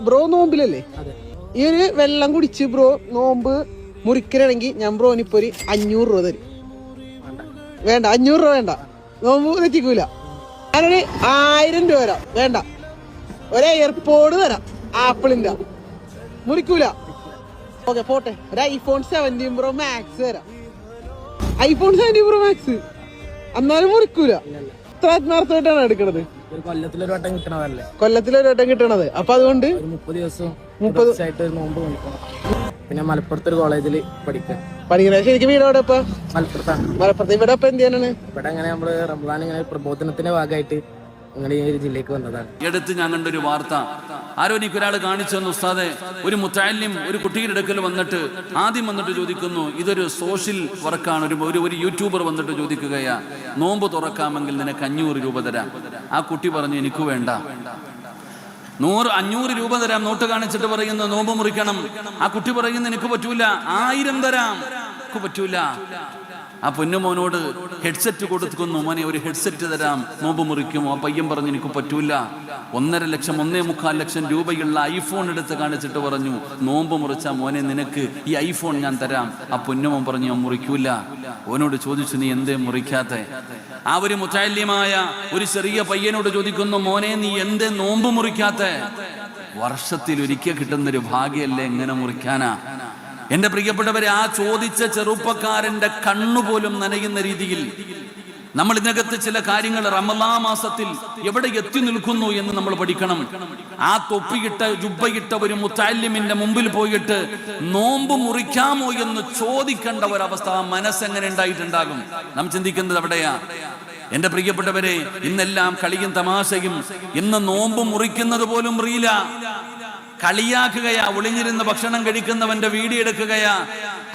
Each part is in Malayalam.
ബ്രോ നോമ്പിലല്ലേ? ഈ ഒരു വെള്ളം കുടിച്ച് ബ്രോ നോമ്പ് മുറിക്കണമെങ്കിൽ ഞാൻ ബ്രോനിപ്പോ ഒരു 500 രൂപ തരും. വേണ്ട, 500 രൂപ വേണ്ട, നോമ്പ് തെറ്റിക്കൂല. ഞാനൊരു 1000 രൂപ തരാം. വേണ്ട, ഒരു എയർപോഡ് തരാം ആപ്പിളിന്റെ, മുറിക്കൂല. ഓക്കെ പോട്ടെ, ഒരു ഐഫോൺ 17 പ്രോ മാക്സ് തരാം. ഐഫോൺ 17 പ്രോ മാക്സ് എന്നാലും മുറിക്കൂല. ഇത്ര ആത്മാർത്ഥമായിട്ടാണ് എടുക്കണത്. കൊല്ലത്തിലൊരു വട്ടം കിട്ടണത്. അപ്പൊ അതുകൊണ്ട് 30 ദിവസം നോമ്പ് നോക്കണം. പിന്നെ മലപ്പുറത്ത് ഒരു കോളേജിൽ പഠിക്കണേ. ശരിക്കും വീട് എവിടെ? ഇപ്പൊ മലപ്പുറത്ത്. ഇവിടെ ഇപ്പൊ എന്ത് ചെയ്യാനാണ്? ഇവിടെ അങ്ങനെ നമ്മള് റംസാൻ ഇങ്ങനെ പ്രബോധനത്തിന്റെ ഭാഗമായിട്ട് അങ്ങനെ ഈ ഒരു ജില്ലക്ക് വന്നതാണ്. എടുത്ത് ഞാൻ കണ്ടൊരു വാർത്ത, ആരോ എനിക്കൊരാൾ കാണിച്ചു തന്നു. ഉസ്താദെ, ഒരു മുത്തഅല്ലിം ഒരു കുട്ടിയുടെ അടുക്കൽ വന്നിട്ട് ആദ്യം വന്നിട്ട് ചോദിക്കുന്നു, ഇതൊരു സോഷ്യൽ വർക്കാണ്. ഒരു യൂട്യൂബർ വന്നിട്ട് ചോദിക്കുകയാ, നോമ്പ് തുറക്കാമെങ്കിൽ നിനക്ക് 500 രൂപ തരാം. ആ കുട്ടി പറഞ്ഞു, എനിക്ക് വേണ്ട. 500 രൂപ തരാം. നോട്ട് കാണിച്ചിട്ട് പറയുന്നു നോമ്പ് മുറിക്കണം. ആ കുട്ടി പറയുന്നു, എനിക്ക് പറ്റൂല, 1000 തരാം, എനിക്ക് പറ്റൂല. ആ പൊന്നുമോനോട് ഹെഡ്സെറ്റ് കൊടുക്കുന്നു, മോനെ ഒരു ഹെഡ്സെറ്റ് തരാം, നോമ്പ് മുറിക്കുമോ? ആ പയ്യൻ പറഞ്ഞു, എനിക്ക് പറ്റൂല. 1.5 ലക്ഷം 1.25 ലക്ഷം രൂപയുള്ള ഐഫോൺ എടുത്ത് കാണിച്ചിട്ട് പറഞ്ഞു, നോമ്പ് മുറിച്ചാ മോനെ നിനക്ക് ഈ ഐഫോൺ ഞാൻ തരാം. ആ പൊന്നുമോൻ പറഞ്ഞു, ഞാൻ മുറിക്കൂല. ഓനോട് ചോദിച്ചു, നീ എന്തേ മുറിക്കാത്ത? ആ ഒരു മുത്തഅല്ലിമായ ഒരു ചെറിയ പയ്യനോട് ചോദിക്കുന്നു, മോനെ നീ എന്തേ നോമ്പ് മുറിക്കാത്ത? വർഷത്തിൽ ഒരിക്കൽ കിട്ടുന്നൊരു ഭാഗ്യല്ലേ, എങ്ങനെ മുറിക്കാനാ? എന്റെ പ്രിയപ്പെട്ടവരെ, ആ ചോദിച്ച ചെറുപ്പക്കാരന്റെ കണ്ണുപോലും നനയുന്ന രീതിയിൽ നമ്മൾ ഇതിനകത്ത് ചില കാര്യങ്ങൾ റമളാൻ മാസത്തിൽ എവിടെ എത്തി നിൽക്കുന്നു എന്ന് നമ്മൾ പഠിക്കണം. ആ തൊപ്പിയിട്ട ജുബ്ബയിട്ട ഒരു മുത്തഅല്ലിമിന്റെ മുമ്പിൽ പോയിട്ട് നോമ്പ് മുറിക്കാമോ എന്ന് ചോദിക്കേണ്ട ഒരവസ്ഥ മനസ്സെങ്ങനെ ഉണ്ടായിട്ടുണ്ടാകും? നാം ചിന്തിക്കുന്നത് അവിടെയാ. എന്റെ പ്രിയപ്പെട്ടവരെ, ഇന്നെല്ലാം കളിയും തമാശയും. ഇന്ന് നോമ്പ് മുറിക്കുന്നത് പോലും അറിയില്ല, കളിയാക്കുകയാ. ഒളിഞ്ഞിരുന്ന് ഭക്ഷണം കഴിക്കുന്നവന്റെ വീഡിയോ എടുക്കുകയാ.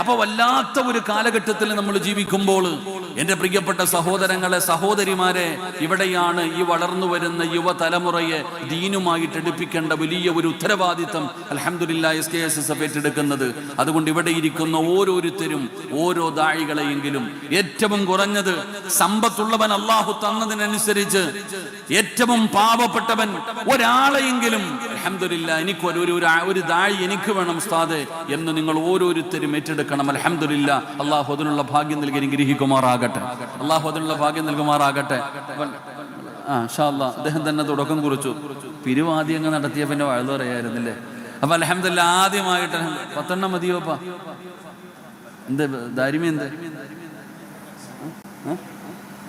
അപ്പൊ വല്ലാത്ത ഒരു കാലഘട്ടത്തിൽ നമ്മൾ ജീവിക്കുമ്പോൾ എന്റെ പ്രിയപ്പെട്ട സഹോദരങ്ങളെ, സഹോദരിമാരെ, ഇവിടെയാണ് ഈ വളർന്നു വരുന്ന യുവതലമുറയെ ദീനുമായിട്ട് എടുപ്പിക്കേണ്ട വലിയ ഒരു ഉത്തരവാദിത്തം അൽഹംദുലില്ലാഹ് SKSSF ഏറ്റെടുക്കുന്നത്. അതുകൊണ്ട് ഇവിടെ ഇരിക്കുന്ന ഓരോരുത്തരും ഓരോ ദാഴികളെയെങ്കിലും ഏറ്റവും കുറഞ്ഞത് സമ്പത്തുള്ളവൻ അള്ളാഹു തന്നതിനനുസരിച്ച് ഏറ്റവും പാവപ്പെട്ടവൻ ഒരാളെയെങ്കിലും അൽഹംദുലില്ലാഹ് എനിക്ക് ഒരു ദാഴി എനിക്ക് വേണം ഉസ്താദേ എന്ന് നിങ്ങൾ ഓരോരുത്തരും ഏറ്റെടുക്കണം. അൽഹംദുലില്ലാഹ് അള്ളാഹു അതിനുള്ള ഭാഗ്യം നൽകി അനുഗ്രഹിക്കുമാറാകട്ടെ. അള്ളാഹു അതിനുള്ള ഭാഗ്യം നൽകുമാറാകട്ടെ. ഇൻഷാ അല്ലാഹ് അദ്ദേഹം തന്നെ തുടക്കം കുറിച്ചു. പിരിവാദ്യം അങ്ങ് നടത്തിയ പിന്നെ വഴുതു പറയായിരുന്നില്ലേ? അപ്പൊ അൽഹംദുലില്ലാഹ് ആദ്യമായിട്ട് 10 മതിയോപ്പാ? എന്ത് ദാരിമി എന്ത്?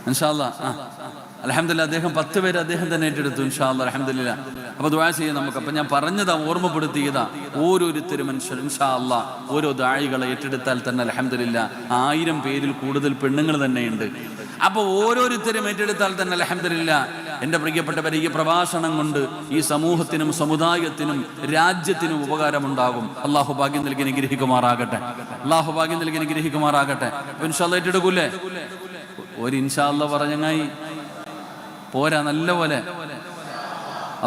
ഇൻഷാ അല്ലാഹ് അൽഹംദുലില്ലാഹ് അദ്ദേഹം 10 പേര് അദ്ദേഹം തന്നെ ഏറ്റെടുത്തു. ഇൻഷാ അല്ലാഹ് അൽഹംദുലില്ലാഹ്. അപ്പൊ ദുആ ചെയ്യാം നമുക്ക്. അപ്പൊ ഞാൻ പറഞ്ഞതാ, ഓർമ്മപ്പെടുത്തിയതാ, ഓരോരുത്തരും മനുഷ്യർ ഇൻഷാ അല്ലാഹ് ഓരോ ദാഴികളെ ഏറ്റെടുത്താൽ തന്നെ അൽഹംദുലില്ലാഹ് 1000 പേരിൽ കൂടുതൽ പെണ്ണുങ്ങൾ തന്നെയുണ്ട്. അപ്പൊ ഓരോരുത്തരും ഏറ്റെടുത്താൽ തന്നെ അൽഹംദുലില്ലാഹ് എന്റെ പ്രിയപ്പെട്ടവരെ, ഈ പ്രഭാഷണം കൊണ്ട് ഈ സമൂഹത്തിനും സമുദായത്തിനും രാജ്യത്തിനും ഉപകാരമുണ്ടാകും. അള്ളാഹു ഭാഗ്യം നൽകി അനുഗ്രഹിക്കുമാറാകട്ടെ. അള്ളാഹു ഭാഗ്യം നൽകി അനുഗ്രഹിക്കുമാറാകട്ടെ. ഇൻഷാ അല്ലാഹ് ഏറ്റെടുക്കൂലേ? ഒരു ഇൻഷാ അല്ലാഹ് പറഞ്ഞങ്ങായി പോരാ, നല്ലപോലെ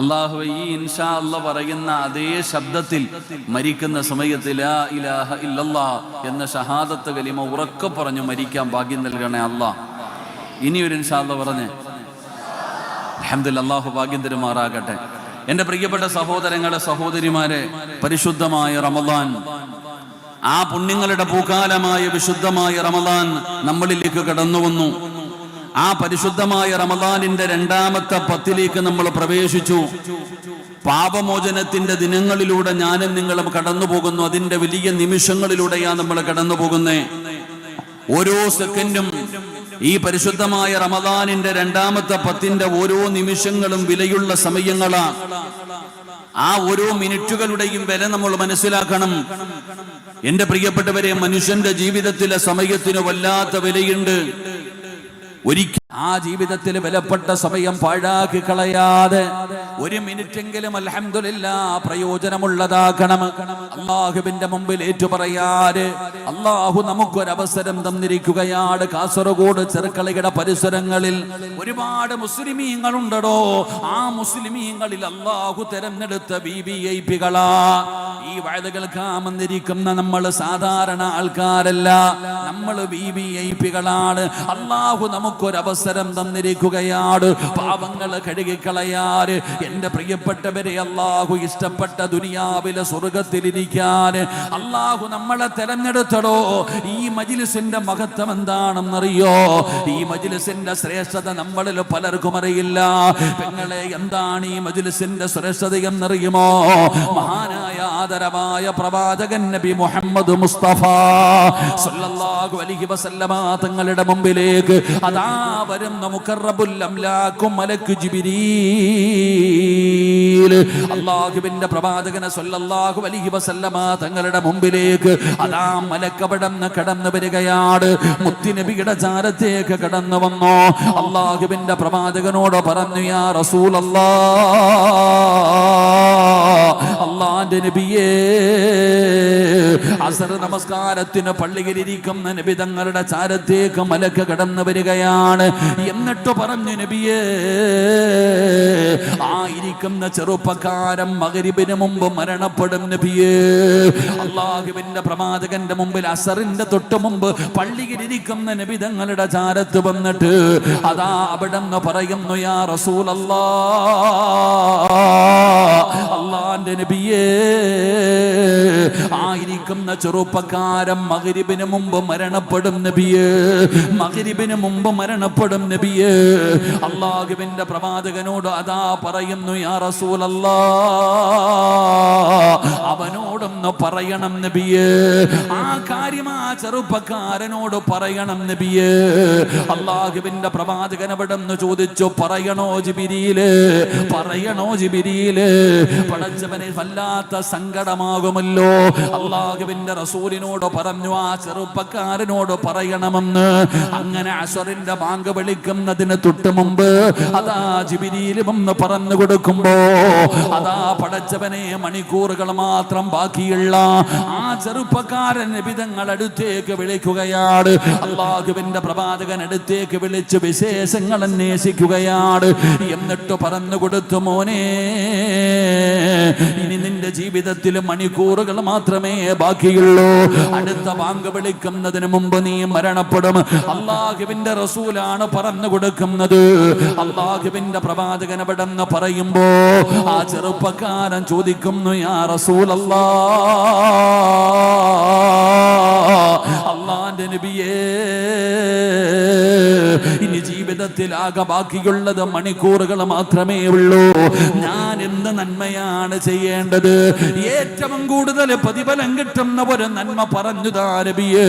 അള്ളാഹു ഈ ഇൻഷാ അല്ലാഹ് പറയുന്ന അതേ ശബ്ദത്തിൽ മരിക്കുന്ന സമയത്ത് ലാ ഇലാഹ ഇല്ലല്ലാഹ് എന്ന ഷഹാദത്ത് കലിമ ഉറക്കെ പറഞ്ഞു മരിക്കാൻ ഭാഗ്യം നൽകണേ അല്ലാഹ്. ഇനിയൊരു ഇൻഷാ അല്ലാഹ് പറഞ്ഞേ അൽഹംദുലില്ലാഹ്. അല്ലാഹു ഭാഗ്യം തരുമാറാകട്ടെ. എന്റെ പ്രിയപ്പെട്ട സഹോദരങ്ങളെ, സഹോദരിമാരെ, പരിശുദ്ധമായ റമളാൻ, ആ പുണ്യങ്ങളുടെ പൂക്കാലമായ വിശുദ്ധമായ റമളാൻ നമ്മളിലേക്ക് കടന്നു വന്നു. ആ പരിശുദ്ധമായ റമളാനിന്റെ 2ാമത്തെ 10ലേക്ക് നമ്മൾ പ്രവേശിച്ചു. പാപമോചനത്തിന്റെ ദിനങ്ങളിലൂടെ ഞാനും നിങ്ങളും കടന്നു പോകുന്നു. അതിന്റെ വലിയ നിമിഷങ്ങളിലൂടെയാണ് നമ്മൾ കടന്നു പോകുന്നത്. ഓരോ സെക്കൻഡും ഈ പരിശുദ്ധമായ റമളാനിന്റെ 2ാമത്തെ 10ന്റെ ഓരോ നിമിഷങ്ങളും വിലയുള്ള സമയങ്ങളാണ്. ആ ഓരോ മിനിറ്റുകളുടെയും വില നമ്മൾ മനസ്സിലാക്കണം. എന്റെ പ്രിയപ്പെട്ടവരെ, മനുഷ്യന്റെ ജീവിതത്തിലെ സമയത്തിന് വല്ലാത്ത വിലയുണ്ട്. ഒരിക്കൽ ആ ജീവിതത്തിൽ വിലപ്പെട്ട സമയം പാഴാക്കി കളയാതെ 1 മിനിറ്റെങ്കിലും അൽഹംദുലില്ലാഹ് പ്രയോജനമുള്ളതാക്കണം. അല്ലാഹുവിന്റെ മുമ്പിൽ ഏറ്റുപറയാറ് അല്ലാഹു നമുക്കൊരവസരം തന്നിരിക്കുകയാണ്. കാസർഗോഡ് ചെറുക്കളയുടെ പരിസരങ്ങളിൽ ഒരുപാട് മുസ്ലിമീങ്ങളുണ്ടോ? ആ മുസ്ലിമീങ്ങളിൽ അല്ലാഹു തെരഞ്ഞെടുത്ത VVIPകളാ. ഈ വഅദ കേൾക്കാമെന്നിരിക്കുന്ന നമ്മൾ സാധാരണ ആൾക്കാരല്ല, നമ്മൾ വിവിഐപികളാണ്. അള്ളാഹു നമുക്കൊരവസരം തന്നിരിക്കുകയാണ് പാപങ്ങൾ കഴുകിക്കളയാൻ. എന്റെ പ്രിയപ്പെട്ടവരെ, അള്ളാഹു ഇഷ്ടപ്പെട്ട ദുനിയാവിലെ സ്വർഗത്തിലിരിക്കാൻ അള്ളാഹു നമ്മളെ തെരഞ്ഞെടുത്തടോ. ഈ മജ്ലിസിന്റെ മഹത്വം എന്താണെന്നറിയോ? ഈ മജ്ലിസിന്റെ ശ്രേഷ്ഠത നമ്മളിൽ പലർക്കും അറിയില്ല. പെങ്ങളെ, എന്താണ് ഈ മജ്ലിസിന്റെ ശ്രേഷ്ഠത എന്നറിയുമോ? മഹാനായ ആദരവായ പ്രവാചകൻ നബി മുഹമ്മദ് മുസ്തഫ സല്ലല്ലാഹു അലൈഹി വസല്ലമ തങ്ങളുടെ മുമ്പിലേക്ക് അതാ വരുന്ന മുഖറബുൽ അംലാഖു മലക്ക് ജിബ്രീൽ. അല്ലാഹുവിന്റെ പ്രവാചകനെ സല്ലല്ലാഹു അലൈഹി വസല്ലമ തങ്ങളുടെ മുമ്പിലേക്ക് അതാ മലക്കവിടന്ന് കടന്നു വരികയാണ്. മുത്തുനബിയുടെ ചാരത്തേക്ക് കടന്നു വന്നു. അല്ലാഹുവിന്റെ പ്രവാചകനോട് പറഞ്ഞു, യാ റസൂലല്ലാഹ്, അല്ലാഹുവിന്റെ നബിയേ, അസർ നമസ്കാരത്തിന് പള്ളിയിലിരിക്കുന്ന നബി തങ്ങളുടെ ചാരത്തേക്ക് മലക്ക് കടന്നു വരികയാണ്. എന്നിട്ട് പറഞ്ഞു, നബിയേ, ആയിരിക്കുന്ന ചെറുപ്പക്കാരൻ മഗ്രിബിന് മുമ്പ് മരണപ്പെടും നബിയേ. അല്ലാഹുവിന്റെ പ്രവാചകന്റെ മുമ്പിൽ അസറിന്റെ തൊട്ട് മുമ്പ് പള്ളിയിലിരിക്കുന്ന നബി തങ്ങളുടെ ചാരത്ത് വന്നിട്ട് അതാ അവിടെന്ന് പറയുന്നു, യാ റസൂലല്ലാഹ്, അല്ലാഹുവിന്റെ നബിയേ, ആയിരിക്കുന്ന ചെറുപ്പക്കാരൻ മഗ്രിബിന് മുമ്പ് മരണപ്പെടും നബിയേ, മഗ്രിബിന് മുമ്പ് മരണപ്പെടും നബിയേ. അല്ലാഹുവിന്റെ പ്രവാചകനോട് അതാ പറയുന്നു, യാ റസൂലല്ലാഹ്, അവനോടൊന്ന് പറയണം നബിയേ, ആ കാര്യം ആ ചെറുപ്പക്കാരനോട് പറയണം നബിയേ. അല്ലാഹുവിന്റെ പ്രവാചകൻ അവിടെന്ന് ചോദിച്ചു, പറയണോ ജിബ്രീലേ, പറയണോ ജിബ്രീലേ? പടച്ചവനെ വല്ലാത്ത സങ്കടമാകുമല്ലോ. അല്ലാഹുവിന്റെ റസൂലിനോട് പറഞ്ഞു, ആ ചെറുപ്പക്കാരനോട് പറയണമെന്ന്. അങ്ങനെ അസ്റിന്റെ ബാങ്ക് വിളിക്കുന്നതിന് തൊട്ട് മുമ്പ് അതാ ജിബ്രീൽ വന്ന് പറഞ്ഞു കൊടുക്കുമ്പോ അതാ പടച്ചവനെ മണിക്കൂറുകൾ മാത്രം ബാക്കിയുള്ള ആ ചെറുപ്പക്കാരൻ നബി തങ്ങൾ അടുത്തേക്ക് വിളിക്കുകയാണ്. അല്ലാഹുവിന്റെ പ്രവാചകൻ അടുത്തേക്ക് വിളിച്ച് വിശേഷങ്ങൾ അന്വേഷിക്കുകയാണ്. എന്നിട്ട് പറഞ്ഞു കൊടുത്തു, മോനെ, ഇനി നിന്റെ ജീവിതത്തിൽ മണിക്കൂറുകൾ മാത്രമേ ബാക്കിയുള്ളൂ. അടുത്ത ബാങ്ക് വിളിക്കുന്നതിന് മുമ്പ് നീ മരണപ്പെടും. അല്ലാഹുവിന്റെ റസൂലാണ് പറഞ്ഞു കൊടുക്കുന്നത്. അല്ലാഹുവിന്റെ പ്രവാചകൻ അവിടെന്ന് പറയുമ്പോ ആ ചെറുപ്പക്കാരൻ ചോദിക്കുന്നു, യാ റസൂലല്ലാഹ്, അല്ലാഹുവിന്റെ നബിയേ, ഇനി ജീവിതത്തിൽ ആകെ ബാക്കിയുള്ളത് മണിക്കൂറുകൾ മാത്രമേ ഉള്ളൂ. ഞാൻ എന്ത് നന്മയാണ് ചെയ്യേണ്ടത്? ഏറ്റവും കൂടുതൽ പ്രതിഫലം കിട്ടുന്ന ഒരു നന്മ പറഞ്ഞു താ നബിയേ,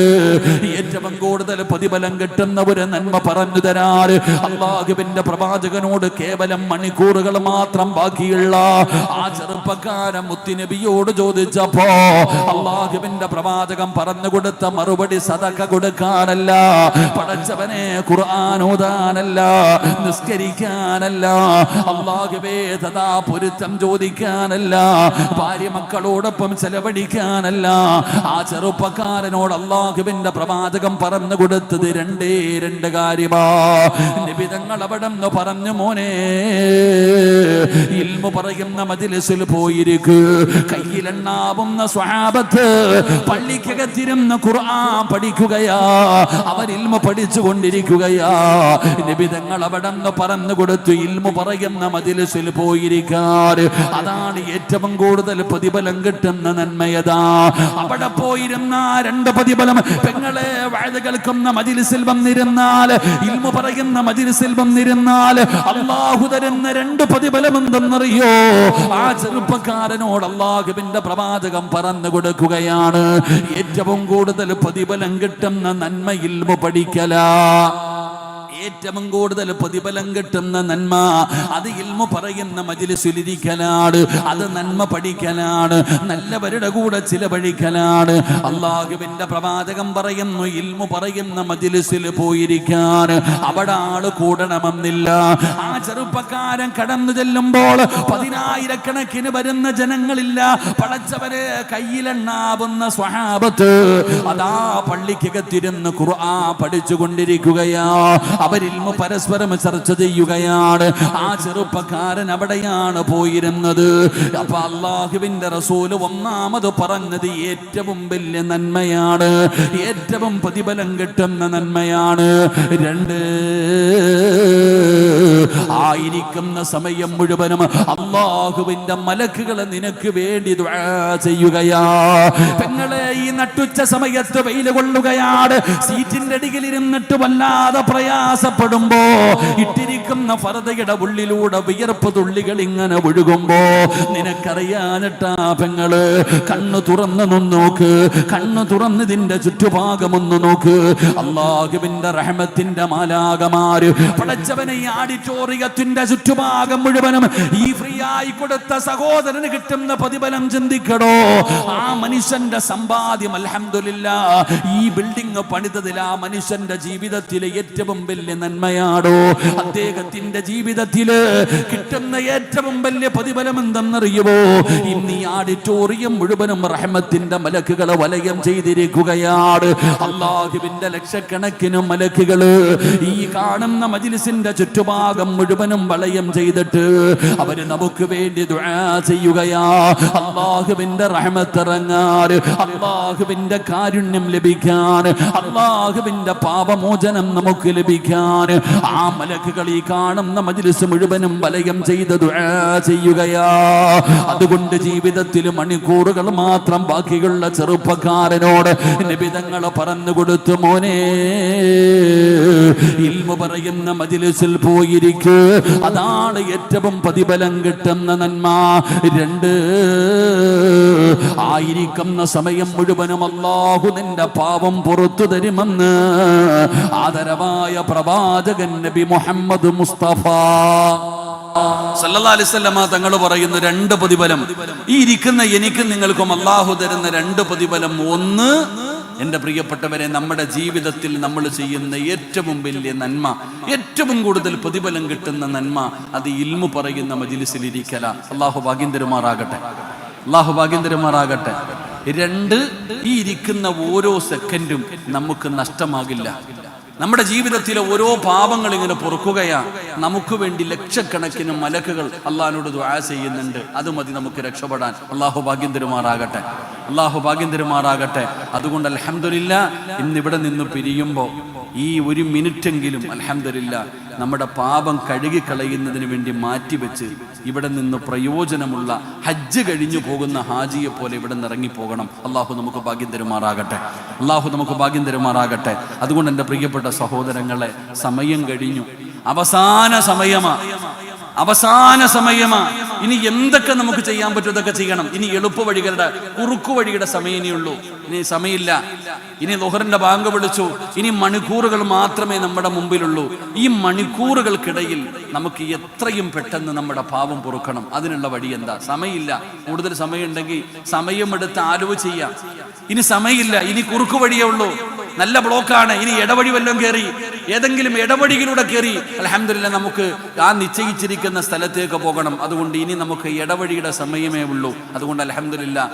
ഏറ്റവും കൂടുതൽ പ്രതിഫലം കിട്ടുന്ന ഒരു നന്മ പറഞ്ഞു തരാറ്. അല്ലാഹുവിന്റെ പ്രവാചകനോട് കേവലം മണിക്കൂറുകൾ മാത്രം ബാക്കിയുള്ള ആ ചെറുപ്പക്കാരൻ മുത്തുനബിയോട് ചോദിച്ചപ്പോ അല്ലാഹുവിന്റെ പ്രവാചകൻ പറഞ്ഞു കൊടുത്ത മറുപടി സദഖ കൊടുക്കാനല്ല, പടച്ചവനെ ഖുർആൻ ഓതാനല്ല, നിസ്കരിക്കാനല്ല, അല്ലാഹുവേ തഥാ പൊരുത്തം ചോദിക്കാനല്ല, ഭാര്യ മക്കളോടൊപ്പം ചെലവഴിക്കാനല്ല. ആ ചെറുപ്പക്കാരനോട് അല്ലാഹുവിന്റെ പ്രവാചകൻ പറഞ്ഞു കൊടുത്തത് രണ്ട് കാര്യമാ. നബി തങ്ങൾ അവിടെ നിന്ന് പറഞ്ഞു, മോനെ, ഇൽമു പറയുന്ന മജ്ലിസിൽ പോയിരിക്കു. കയ്യിലെണ്ണാവുന്ന സ്വഹാബത്ത് പള്ളിക്കകത്തിരുന്ന് ഖുർആൻ പഠിക്കുകയാ, അവർ ഇൽമു പഠിച്ചുകൊണ്ടിരിക്കുകയാ. നബി തങ്ങൾ അവിടെ നിന്ന് പറഞ്ഞു കൊടുത്തു, ഇൽമു പറയുന്ന മജ്ലിസിൽ പോയിരിക്കാൻ അതാണ് ഏറ്റവും കൂടുതൽ പ്രതിഫലം കിട്ടുന്ന നന്മയതാ. അവിടെ പോയിരുന്ന രണ്ട് പ്രതിഫലം. പെങ്ങളെ, വഅദ കേൾക്കുന്ന മജ്ലിസിൽ വന്നിരുന്നാൽ, ഇൽമു പറയുന്ന മജ്ലിസിൽ വന്നിരുന്നാൽ അല്ലാഹു തരുന്ന രണ്ട് പ്രതിഫലം എന്തെന്നറിയോ? ആ ചെറുപ്പക്കാരനോട് അല്ലാഹുവിന്റെ പ്രവാചകൻ പറഞ്ഞു കൊടുക്കുകയാണ്, ഏറ്റവും കൂടുതൽ പ്രതിഫലം കിട്ടുന്ന നന്മ ഇൽമു പഠിക്കലാ. ഏറ്റവും കൂടുതൽ പ്രതിഫലം കിട്ടുന്ന നന്മ അത് ഇൽമു പറയുന്ന മജ്ലിസിലിരിക്കലാണ്, അത് നന്മ പഠിക്കലാണ്, നല്ലവരുടെ കൂടെ ചിലവഴിക്കലാണ്. അല്ലാഹുവിന്റെ പ്രവാചകൻ പറയുന്നു, ഇൽമു പറയുന്ന മജ്ലിസിൽ പോയിരിക്കാൻ അവിടെ ആള് കൂടണമെന്നില്ല. ആ ചെറുപ്പക്കാരൻ കടന്നു ചെല്ലുമ്പോൾ 10,000-കണക്കിന് വരുന്ന ജനങ്ങളില്ല. പടച്ചവരെ, കയ്യിലെണ്ണാവുന്ന സ്വഹാബത്ത് അതാ പള്ളിക്കകത്തിരുന്ന് ഖുർആൻ പഠിച്ചുകൊണ്ടിരിക്കുകയാ. അവരിൽമ പരസ്പരം ചർച്ച ചെയ്യുകയാണ്. ആ ചെറുപ്പക്കാരൻ അവിടെയാണ് പോയിരുന്നത്. അപ്പൊ അള്ളാഹുവിന്റെ റസൂല് ഒന്നാമത് പറഞ്ഞത് ഏറ്റവും വലിയ നന്മയാണ്, ഏറ്റവും പ്രതിഫലം കിട്ടുന്ന നന്മയാണ്. രണ്ട്, ആയിരിക്കുന്ന സമയം മുഴുവനും അള്ളാഹുവിന്റെ മലക്കുകൾ നിനക്ക് വേണ്ടി ദുആ ചെയ്യുകയാ. പെങ്ങളെ, ഈ നട്ടുച്ച സമയത്ത് വെയിൽ കൊള്ളുകയാണ്. സീറ്റിന്റെ അടിയിൽ ഇരുന്നിട്ട് വല്ലാതെ പ്രയാസപ്പെടുമ്പോ ഇട്ടിരിക്കുന്ന ഫർദയുടെ ഉള്ളിലൂടെ വിയർപ്പ് തുള്ളികൾ ഇങ്ങനെ ഒഴുകുമ്പോ നിനക്കറിയാനിട്ടാ പെങ്ങള്, കണ്ണു തുറന്നു നോക്ക്, കണ്ണു തുറന്നതിന്റെ ചുറ്റുഭാഗമൊന്ന് നോക്ക്. അള്ളാഹുവിന്റെ റഹ്മത്തിന്റെ മാലാകമാര് പടച്ചവനെ ഈ ഓഡിറ്റോറിയത്തിന്റെ ചുറ്റുഭാഗം മുഴുവനും ഈ ഫ്രീ ആയി കൊടുത്ത സഹോദരന് കിട്ടുന്ന പ്രതിഫലം ചിന്തിക്കടോ. ആ മനുഷ്യന്റെ സമ്പാദ്യം അൽഹംദുലില്ലാഹ് ഈ ബിൽഡിംഗ് പണിതതിൽ ആ മനുഷ്യന്റെ ജീവിതത്തിലെ ഏറ്റവും വലിയ നന്മയാടോ. അദ്ദേഹത്തിന്റെ ജീവിതത്തില് കിട്ടുന്ന ഏറ്റവും വലിയ പ്രതിഫലം എന്തെന്നറിയുമോ? ഇന്ന് ഈ ഓഡിറ്റോറിയം മുഴുവനും റഹ്മത്തിന്റെ മലക്കുകളെ വലയം ചെയ്തിരിക്കുകയാണ്. അല്ലാഹുവിന്റെ ലക്ഷക്കണക്കിന് മലക്കുകള് ഈ കാണുന്ന മജ്ലിസിന്റെ ചുറ്റുഭാഗം മുഴുവനും വലയം ചെയ്തിട്ട് അവര് നമുക്ക് വേണ്ടി ദുആ ചെയ്യുകയാ. അല്ലാഹുവിന്റെ റഹ്മത്ത് ഇറങ്ങാൻ, അല്ലാഹുവിന്റെ കാരുണ്യം ലഭിക്കാൻ, അല്ലാഹുവിന്റെ പാപമോചനം നമുക്ക് ലഭിക്കാൻ ആ മലക്കുകൾ ഈ കാണുന്ന മജ്ലിസ് മുഴുവനും വലയം ചെയ്ത് ദുആ ചെയ്യുകയാ. അതുകൊണ്ട് ജീവിതത്തിൽ മണിക്കൂറുകൾ മാത്രം ബാക്കിയുള്ള ചെറുപ്പക്കാരനോട് നബി തങ്ങൾ പറഞ്ഞു കൊടുത്തു, മോനെ ഇൽമു പറയുന്ന മജ്ലിസിൽ പോയിരിക്ക്, അതാണ് ഏറ്റവും പ്രതിഫലം കിട്ടുന്ന നന്മ. രണ്ട്, ആയിരിക്കുന്ന സമയം മുഴുവനും അല്ലാഹു നിന്റെ പാപം പുറത്തു തരുമെന്ന് ആദരവായ പ്രവാചകൻ നബി മുഹമ്മദ് മുസ്തഫ സല്ലല്ലാഹു അലൈഹി വസല്ലമ തങ്ങൾ പറയുന്നു രണ്ട് പ്രതിഫലം. ഈ ഇരിക്കുന്ന എനിക്കും നിങ്ങൾക്കും അല്ലാഹു തരുന്ന രണ്ട് പ്രതിഫലം. ഒന്ന്, എൻ്റെ പ്രിയപ്പെട്ടവരെ, നമ്മുടെ ജീവിതത്തിൽ നമ്മൾ ചെയ്യുന്ന ഏറ്റവും വലിയ നന്മ, ഏറ്റവും കൂടുതൽ പ്രതിഫലം കിട്ടുന്ന നന്മ, അത് ഇൽമു പറയുന്ന മജ്ലിസിൽ ഇരിക്കല. അല്ലാഹു ഭാഗ്യം തരുമാറാകട്ടെ, അല്ലാഹു ഭാഗ്യം തരുമാറാകട്ടെ. രണ്ട്, ഈ ഇരിക്കുന്ന ഓരോ സെക്കൻഡും നമുക്ക് നഷ്ടമാകില്ല. നമ്മുടെ ജീവിതത്തിലെ ഓരോ പാപങ്ങൾ ഇങ്ങനെ പൊറുക്കുകയാ. നമുക്ക് വേണ്ടി ലക്ഷക്കണക്കിന് മലക്കുകൾ അള്ളാഹിനോട് ദുആ ചെയ്യുന്നുണ്ട്. അത് മതി നമുക്ക് രക്ഷപ്പെടാൻ. അള്ളാഹു ഭാഗ്യം തരുമാറാകട്ടെ, അള്ളാഹു ഭാഗ്യം തരുമാറാകട്ടെ. അതുകൊണ്ട് അൽഹംദുലില്ലാഹ് ഇന്നിവിടെ നിന്ന് പിരിയുമ്പോൾ ഈ ഒരു മിനിറ്റെങ്കിലും അൽഹംദുലില്ലാഹ് നമ്മുടെ പാപം കഴുകിക്കളയുന്നതിന് വേണ്ടി മാറ്റിവെച്ച് ഇവിടെ നിന്ന് പ്രയോജനമുള്ള ഹജ്ജ് കഴിഞ്ഞു പോകുന്ന ഹാജിയെ പോലെ ഇവിടെ നിന്ന് ഇറങ്ങിപ്പോകണം. അള്ളാഹു നമുക്ക് ഭാഗ്യം തരുമാറാകട്ടെ, അള്ളാഹു നമുക്ക് ഭാഗ്യം തരുമാറാകട്ടെ. അതുകൊണ്ട് എൻ്റെ പ്രിയപ്പെട്ട സഹോദരങ്ങളെ, സമയം കഴിഞ്ഞു, അവസാന സമയമാ, അവസാന സമയമാ. ഇനി എന്തൊക്കെ നമുക്ക് ചെയ്യാൻ പറ്റും അതൊക്കെ ചെയ്യണം. ഇനി എളുപ്പ വഴികളുടെ, കുറുക്കു വഴിയുടെ സമയം ഇനിയുള്ളൂ. ഇനി സമയമില്ല. ഇനി ളുഹറിന്റെ ബാങ്ക് വിളിച്ചു. ഇനി മണിക്കൂറുകൾ മാത്രമേ നമ്മുടെ മുമ്പിലുള്ളൂ. ഈ മണിക്കൂറുകൾക്കിടയിൽ നമുക്ക് എത്രയും പെട്ടെന്ന് നമ്മുടെ പാപം പൊറുക്കണം. അതിനുള്ള വഴി എന്താ? സമയമില്ല. കൂടുതൽ സമയമുണ്ടെങ്കിൽ സമയമെടുത്ത് ആലോചിച്ച് ചെയ്യാം. ഇനി സമയമില്ല. ഇനി കുറുക്കു വഴിയേ ഉള്ളൂ. നല്ല ബ്ലോക്കാണ്. ഇനി ഇടവഴി വല്ലതും കയറി, ഏതെങ്കിലും ഇടവഴിയിലൂടെ കയറി അൽഹംദുലില്ലാഹ് നമുക്ക് ആ നിശ്ചയിച്ചിരിക്കുന്ന സ്ഥലത്തേക്ക് പോകണം. അതുകൊണ്ട് ഇനി നമുക്ക് ഇടവഴിയുടെ സമയമേ ഉള്ളൂ. അതുകൊണ്ട് അൽഹംദുലില്ലാഹ്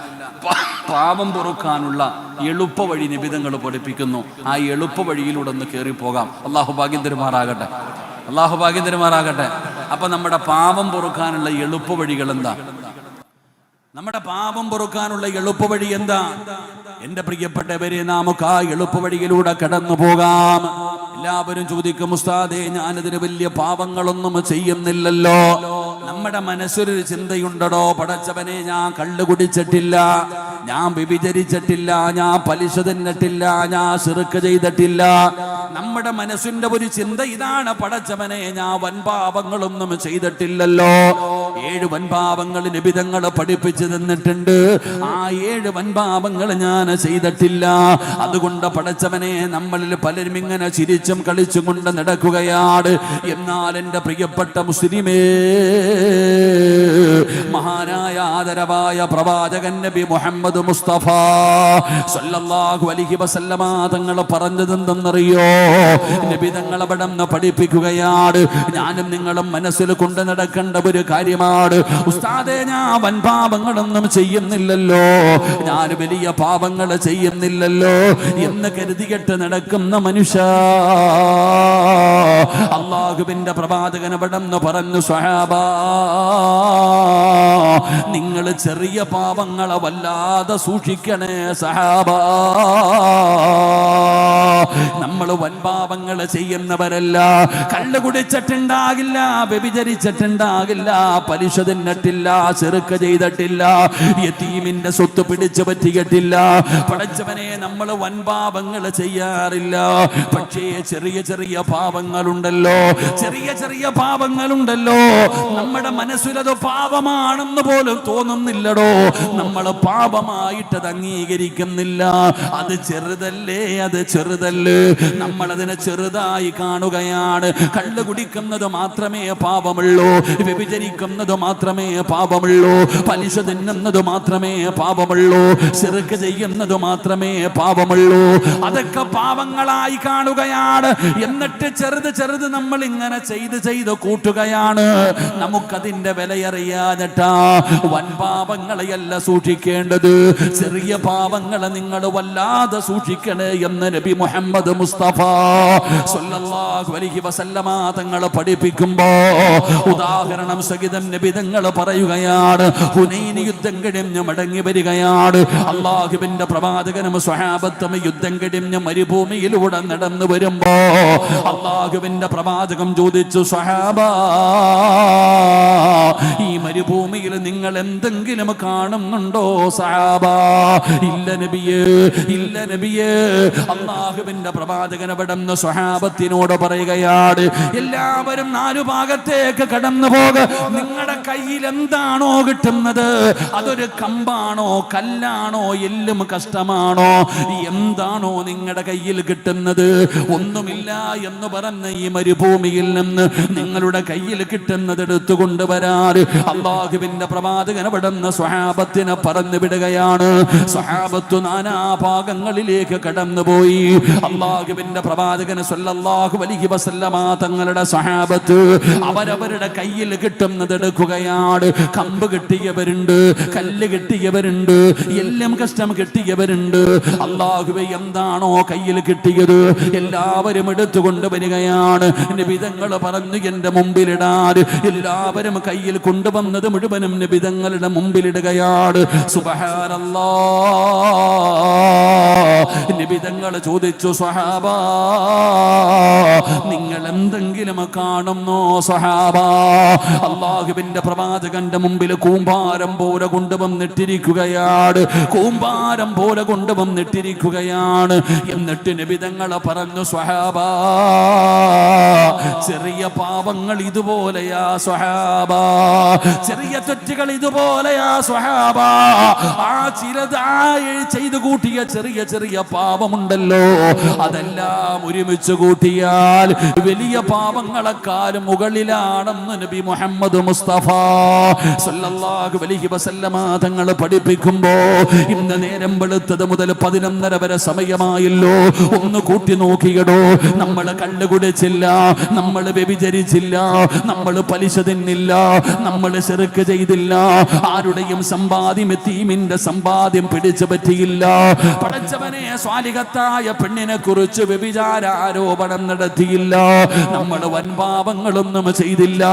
പാപം പൊറുക്കാനുള്ള എളുപ്പ വഴി നിബിധങ്ങൾ പഠിപ്പിക്കുന്നു. ആ എളുപ്പ വഴിയിലൂടെ ഒന്ന് കയറി പോകാം. അള്ളാഹു ഭാഗ്യം തരുമാറാകട്ടെ, അള്ളാഹു ഭാഗ്യം തരുമാറാകട്ടെ. അപ്പൊ നമ്മുടെ പാപം പൊറുക്കാനുള്ള എളുപ്പ വഴികൾ എന്താ? നമ്മുടെ പാപം പൊറുക്കാനുള്ള എളുപ്പ വഴി എന്താ? എന്റെ പ്രിയപ്പെട്ടവരെ, നമുക്ക് ആ എളുപ്പ വഴിയിലൂടെ കടന്നു പോകാം. എല്ലാവരും ചോദിക്കും, ഉസ്താദേ ഞാനതിന് വലിയ പാപങ്ങളൊന്നും ചെയ്യുന്നില്ലല്ലോ. നമ്മുടെ മനസ്സൊരു ചിന്തയുണ്ടോ? പടച്ചവനെ, ഞാൻ കള്ളു കുടിച്ചിട്ടില്ല, ഞാൻ വ്യഭിചരിച്ചിട്ടില്ല, ഞാൻ പലിശ തിന്നിട്ടില്ല, ഞാൻ ശിർക്ക് ചെയ്തിട്ടില്ല. നമ്മുടെ മനസ്സിന്റെ ഒരു ചിന്ത ഇതാണ്, പടച്ചവനെ ഞാൻ വൻപാപങ്ങളൊന്നും ചെയ്തിട്ടില്ലല്ലോ. 7 വൻപാപങ്ങൾ നിബിധങ്ങൾ പഠിപ്പിച്ചു തന്നിട്ടുണ്ട്. ആ 7 വൻപാപങ്ങൾ ഞാൻ ചെയ്തിട്ടില്ല. അതുകൊണ്ട് പടച്ചവനെ, നമ്മളിൽ പലരും ഇങ്ങനെ ചിരിച്ചും കളിച്ചും കൊണ്ട് നടക്കുകയാണ്. എന്നാൽ എൻ്റെ പ്രിയപ്പെട്ട മുസ്ലിമേ, മഹാനായ ആദരവായ പ്രവാചകൻ നബി മുഹമ്മദ് മുസ്തഫ സല്ലല്ലാഹു അലൈഹി വസല്ലമ തങ്ങൾ പറഞ്ഞതെന്തെന്നറിയോ? നബി തങ്ങൾ അവിടെ നിന്ന് പഠിപ്പിക്കുകയാണ്. ഞാനും നിങ്ങളും മനസ്സിൽ കൊണ്ട് നടക്കേണ്ട ഒരു കാര്യമാണ്, ഉസ്താദേ ഞാൻ വൻ പാപങ്ങളൊന്നും ചെയ്യുന്നില്ലല്ലോ, ഞാൻ വലിയ പാപങ്ങൾ ചെയ്യുന്നില്ലല്ലോ എന്ന് കരുതിയിട്ട് നടക്കുന്ന മനുഷ്യ, അല്ലാഹുവിന്റെ പ്രവാചകൻ അവിടെ നിന്ന് പറഞ്ഞു, സ്വഹാബാ നിങ്ങൾ ചെറിയ പാപങ്ങളെ വല്ലാതെ സൂക്ഷിക്കണേ സഹാബാ. നമ്മൾ വൻപാപങ്ങൾ ചെയ്യുന്നവരല്ല. കള്ളു കുടിച്ചിട്ടുണ്ടാകില്ല, വ്യഭിചരിച്ചിട്ടുണ്ടാകില്ല, പലിശ തിന്നിട്ടില്ല, ചെറുക്ക് ചെയ്തിട്ടില്ല, യതീമിന്റെ സ്വത്ത് പിടിച്ചു പറ്റിയിട്ടില്ല. പടച്ചവനെ, നമ്മൾ വൻപാപങ്ങൾ ചെയ്യാറില്ല. പക്ഷേ ചെറിയ ചെറിയ പാപങ്ങളുണ്ടല്ലോ, ചെറിയ ചെറിയ പാപങ്ങളുണ്ടല്ലോ, നമ്മുടെ മനസ്സിലത് പാപമാണെന്ന് പോലും തോന്നുന്നില്ലടോ. നമ്മൾ പാപമായിട്ടത് അംഗീകരിക്കുന്നില്ല. അത് ചെറുതല്ലേ, അത് ചെറുതല്ലേ, നമ്മളതിനെ ചെറുതായി കാണുകയാണ്. കള്ളു കുടിക്കുന്നത് മാത്രമേ പാപമുള്ളൂ, വ്യഭിചരിക്കുന്നത് മാത്രമേ പാപമുള്ളൂ, പലിശ തിന്നുന്നത് മാത്രമേ പാപമുള്ളൂ, ശിർക്ക് ചെയ്യുന്നത് മാത്രമേ പാപമുള്ളൂ. അതൊക്കെ പാപങ്ങളായി കാണുകയാണ്. എന്നിട്ട് ചെറുത് ചെറുത് നമ്മൾ ഇങ്ങനെ ചെയ്ത് ചെയ്ത് കൂട്ടുകയാണ്. നമുക്കതിന്റെ വിലയറിയാഞ്ഞിട്ടാ. വൻ പാപങ്ങളെയല്ല സൂക്ഷിക്കേണ്ടത്, ചെറിയ പാപങ്ങളെ നിങ്ങൾ വല്ലാതെ സൂക്ഷിക്കണേ എന്ന് നബി മുഹമ്മദ് മുസ്തഫ സ്വല്ലല്ലാഹു അലൈഹി വസല്ലമ തങ്ങൾ പഠിപ്പിക്കുമ്പോ ഉദാഹരണം സഹിതം നബി തങ്ങൾ പറയുകയാണ്. ഹുനൈൻ യുദ്ധം കഴിഞ്ഞ് മടങ്ങി വരികയാണ്. അല്ലാഹുവിന്റെ പ്രവാചകനും സ്വഹാബത്തും യുദ്ധം കഴിഞ്ഞ് മരുഭൂമിയിലൂടെ നടന്നു വരുമ്പോ അല്ലാഹുവിന്റെ പ്രവാചകൻ ചോദിച്ചു, സ്വഹാബാ ഈ മരുഭൂമിയിൽ നിങ്ങൾ എന്തെങ്കിലും കാണുന്നുണ്ടോ സഹാബാ? ഇല്ല നബിയേ, ഇല്ല നബിയേ. അല്ലാഹുവിന്റെ പ്രവാചകൻ അവിടെ നിന്ന് സ്വഹാബത്തിനോട് പറയുകയാണ്, എല്ലാവരും നാലു ഭാഗത്തേക്ക് കടന്നു പോക. നിങ്ങളുടെ കയ്യിൽ എന്താണോ കിട്ടുന്നത്, അതൊരു കമ്പാണോ, കല്ലാണോ, എല്ലും കഷ്ടമാണോ, എന്താണോ നിങ്ങളുടെ കയ്യിൽ കിട്ടുന്നത്, ഒന്നുമില്ല എന്ന് പറഞ്ഞ ഈ മരുഭൂമിയിൽ നിന്ന് നിങ്ങളുടെ കയ്യിൽ കിട്ടുന്നത് എടുത്തുകൊണ്ടുവരാറ് അല്ലാഹുവിന്റെ പ്രവാചകൻ അവിടെ നിന്ന് സ്വഹാബത്തിനെ പറഞ്ഞു വിടുകയാണ്. സ്വഹാബത്ത് നാനാഭാഗങ്ങളിലേക്ക് കടന്നുപോയി. അല്ലാഹുവിന്റെ പ്രവാചകൻ സ്വല്ലല്ലാഹു അലൈഹി വസല്ലമ തങ്ങളുടെ സ്വഹാബത്ത് അവരവരുടെ കയ്യിൽ കിട്ടുന്നത് എടുക്കുകയാണ്. കമ്പ് കിട്ടിയവരുണ്ട്, കല്ല് കിട്ടിയവരുണ്ട്, എല്ലാം കഷ്ടം കിട്ടിയവരുണ്ട്. അല്ലാഹുവേ, എന്താണോ കയ്യിൽ കിട്ടിയത് എല്ലാവരും എടുത്തുകൊണ്ട് വരികയാണ്. നബി തങ്ങൾ പറഞ്ഞു എന്റെ മുമ്പിലിടാൻ. എല്ലാവരും കയ്യിൽ കൊണ്ടുവന്നത് മുഴുവനും നബി തങ്ങളുടെ മുമ്പിലിടുകയാണ്. സുബ്ഹാനല്ലാഹ്. നബി തങ്ങൾ ചോദിച്ചു, സ്വഹാബാ നിങ്ങൾ എന്തെങ്കിലും കാണുന്നോ സ്വഹാബാ? അല്ലാഹുവിന്റെ പ്രവാചകന്റെ മുമ്പിൽ കൂമ്പാരം പോലെ കൊണ്ടുവന്നിട്ടിരിക്കുകയാണ്, കൂമ്പാരം പോലെ കൊണ്ടുവന്നിട്ടിരിക്കുകയാണ്. എന്നിട്ട് നബി തങ്ങൾ പറഞ്ഞു, സ്വഹാബാ ചെറിയ പാപങ്ങൾ ഇതുപോലെയാ സ്വഹാബാ, ചെറിയ തെറ്റുകൾ ഇതുപോലെയാ സ്വഹാബാ. ആ ചിലതായി ചെയ്തു കൂട്ടിയ ചെറിയ ചെറിയ പാപമുണ്ടല്ലോ, അതെല്ലാം ഒരുമിച്ച് കൂട്ടിയാൽ വലിയ പാപങ്ങളെക്കാളും മുകളിലാണെന്ന് നബി മുഹമ്മദ് മുസ്തഫ സല്ലല്ലാഹു അലൈഹി വസല്ലമ തങ്ങൾ പഠിപ്പിക്കുമ്പോ ഇന്ന് നേരം വെളുത്തത് മുതൽ 11:30 വരെ സമയമായല്ലോ. ഒന്ന് കൂട്ടി നോക്കിയടോ. നമ്മൾ കള്ളു കുടിച്ചില്ല, നമ്മൾ വ്യഭിചരിച്ചില്ല, നമ്മൾ പലിശ തിന്നില്ല, നമ്മൾ ശിർക്ക് ചെയ്തില്ല, ആരുടെയും സമ്പാദ്യം യതീമിന്റെ സമ്പാദ്യം പിടിച്ചു പറ്റിയില്ല. പടച്ചവനെ, സ്വാലിഹത്തായ പെണ്ണിനെ കുറിച്ച് വ്യഭിചാര ആരോപണം നടത്തിയില്ല. നമ്മൾ വൻപാപങ്ങളൊന്നും ചെയ്തില്ല.